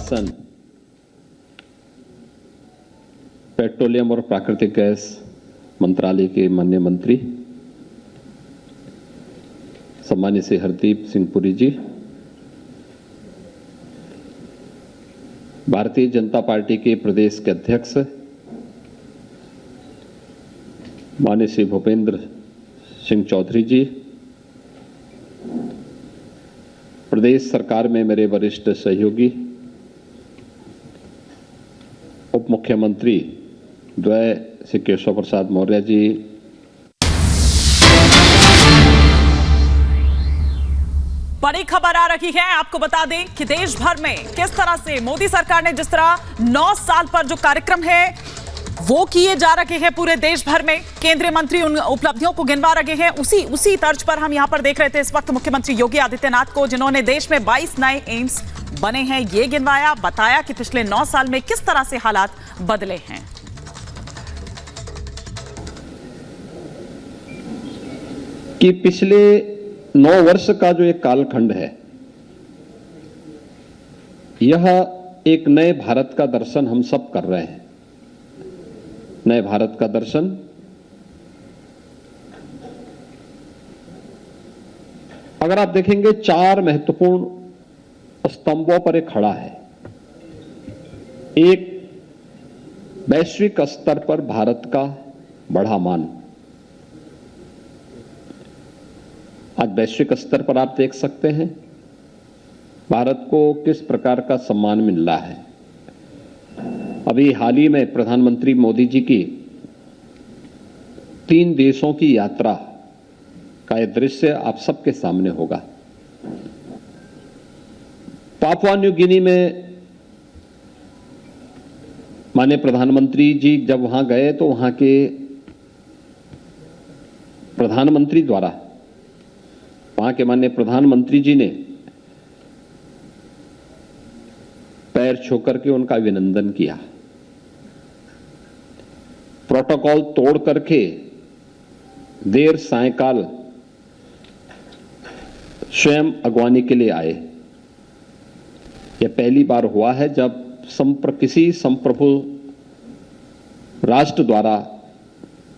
प्रशासन, पेट्रोलियम और प्राकृतिक गैस मंत्रालय के माननीय मंत्री सम्मानित श्री हरदीप सिंह पुरी जी, भारतीय जनता पार्टी के प्रदेश के अध्यक्ष माननीय श्री भूपेंद्र सिंह चौधरी जी, प्रदेश सरकार में मेरे वरिष्ठ सहयोगी उप मुख्यमंत्री द्वय श्री केशव प्रसाद मौर्य जी, बड़ी खबर आ रही है। आपको बता दें कि देश भर में किस तरह से मोदी सरकार ने जिस तरह 9 साल पर जो कार्यक्रम है वो किए जा रहे हैं पूरे देश भर में, केंद्रीय मंत्री उन उपलब्धियों को गिनवा रहे हैं। उसी तर्ज पर हम यहां पर देख रहे थे इस वक्त मुख्यमंत्री योगी आदित्यनाथ को, जिन्होंने देश में 22 नए एम्स बने हैं ये गिनवाया, बताया कि पिछले 9 साल में किस तरह से हालात बदले हैं। कि पिछले 9 वर्ष का जो एक कालखंड है, यह एक नए भारत का दर्शन हम सब कर रहे हैं। नए भारत का दर्शन अगर आप देखेंगे 4 महत्वपूर्ण स्तंभों पर एक खड़ा है। एक, वैश्विक स्तर पर भारत का बढ़ा मान। आज वैश्विक स्तर पर आप देख सकते हैं भारत को किस प्रकार का सम्मान मिल रहा है। अभी हाल ही में प्रधानमंत्री मोदी जी की 3 देशों की यात्रा का यह दृश्य आप सबके सामने होगा। पापुआ न्यू गिनी में माननीय प्रधानमंत्री जी जब वहां गए तो वहां के प्रधानमंत्री द्वारा, वहां के माननीय प्रधानमंत्री जी ने पैर छू करके उनका अभिनंदन किया। प्रोटोकॉल तोड़ करके देर सायंकाल स्वयं अगवानी के लिए आए। यह पहली बार हुआ है जब किसी संप्रभु राष्ट्र द्वारा,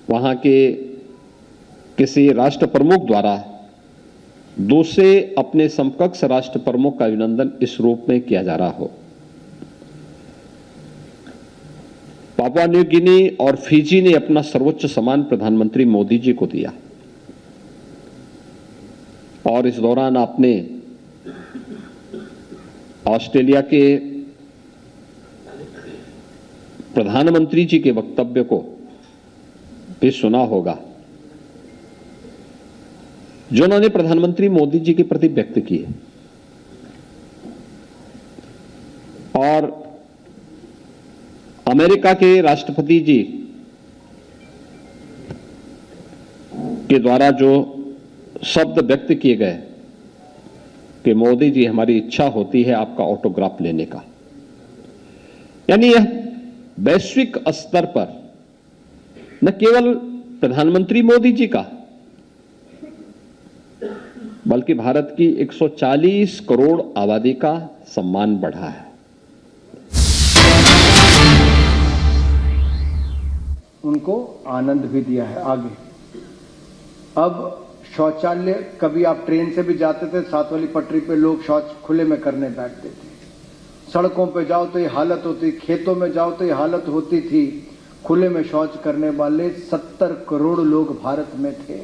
वहां के किसी राष्ट्र प्रमुख द्वारा दूसरे अपने समकक्ष राष्ट्र प्रमुख का अभिनंदन इस रूप में किया जा रहा हो। पापुआ न्यू गिनी और फिजी ने अपना सर्वोच्च सम्मान प्रधानमंत्री मोदी जी को दिया और इस दौरान आपने ऑस्ट्रेलिया के प्रधानमंत्री जी के वक्तव्य को भी सुना होगा, जो उन्होंने प्रधानमंत्री मोदी जी के प्रति व्यक्त किए। और अमेरिका के राष्ट्रपति जी के द्वारा जो शब्द व्यक्त किए गए कि मोदी जी हमारी इच्छा होती है आपका ऑटोग्राफ लेने का, यानी यह वैश्विक स्तर पर न केवल प्रधानमंत्री मोदी जी का बल्कि भारत की 140 करोड़ आबादी का सम्मान बढ़ा है। उनको आनंद भी दिया है। आगे अब शौचालय, कभी आप ट्रेन से भी जाते थे, 7 वाली पटरी पे लोग शौच खुले में करने बैठते थे। सड़कों पे जाओ तो ये हालत होती, खेतों में जाओ तो ये हालत होती थी। खुले में शौच करने वाले 70 करोड़ लोग भारत में थे।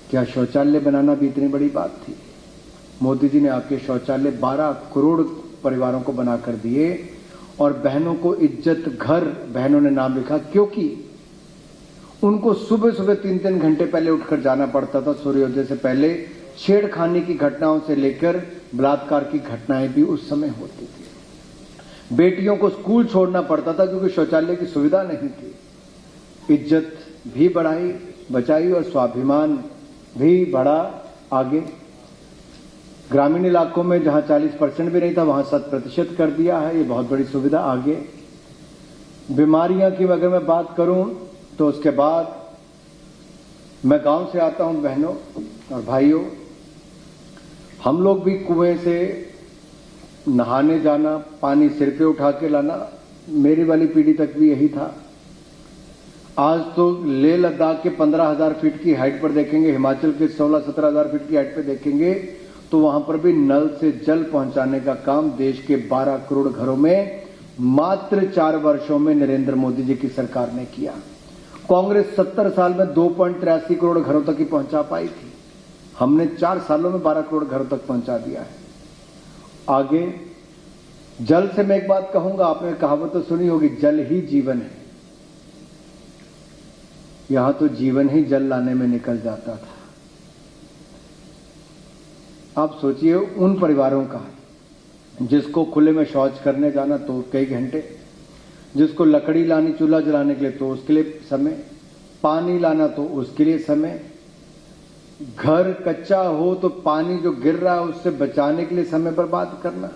क्या शौचालय बनाना भी इतनी बड़ी बात थी? मोदी जी ने आपके शौचालय 12 करोड़ परिवारों को बनाकर दिए और बहनों को इज्जत घर बहनों ने नाम लिखा, क्योंकि उनको सुबह सुबह 3-3 घंटे पहले उठकर जाना पड़ता था सूर्योदय से पहले। छेड़खानी की घटनाओं से लेकर बलात्कार की घटनाएं भी उस समय होती थी। बेटियों को स्कूल छोड़ना पड़ता था क्योंकि शौचालय की सुविधा नहीं थी। इज्जत भी बढ़ाई, बचाई और स्वाभिमान भी बढ़ा। आगे ग्रामीण इलाकों में जहां 40% भी नहीं था वहां 7% कर दिया है, ये बहुत बड़ी सुविधा। आगे बीमारियां की अगर मैं बात करूं तो उसके बाद मैं गांव से आता हूं बहनों और भाइयों, हम लोग भी कुएं से नहाने जाना, पानी सिर पे उठा के लाना, मेरी वाली पीढ़ी तक भी यही था। आज तो लेह लद्दाख के 15,000 फीट की हाइट पर देखेंगे, हिमाचल के 16-17,000 फीट की हाइट पर देखेंगे तो वहां पर भी नल से जल पहुंचाने का काम देश के 12 करोड़ घरों में मात्र 4 वर्षों में नरेंद्र मोदी जी की सरकार ने किया। कांग्रेस 70 साल में 2.83 करोड़ घरों तक ही पहुंचा पाई थी, हमने 4 सालों में 12 करोड़ घरों तक पहुंचा दिया है। आगे जल से मैं एक बात कहूंगा, आपने कहावत तो सुनी होगी, जल ही जीवन है। यहां तो जीवन ही जल लाने में निकल जाता था। आप सोचिए उन परिवारों का जिसको खुले में शौच करने जाना तो कई घंटे, जिसको लकड़ी लानी चूल्हा जलाने के लिए तो उसके लिए समय, पानी लाना तो उसके लिए समय, घर कच्चा हो तो पानी जो गिर रहा है उससे बचाने के लिए समय बर्बाद करना।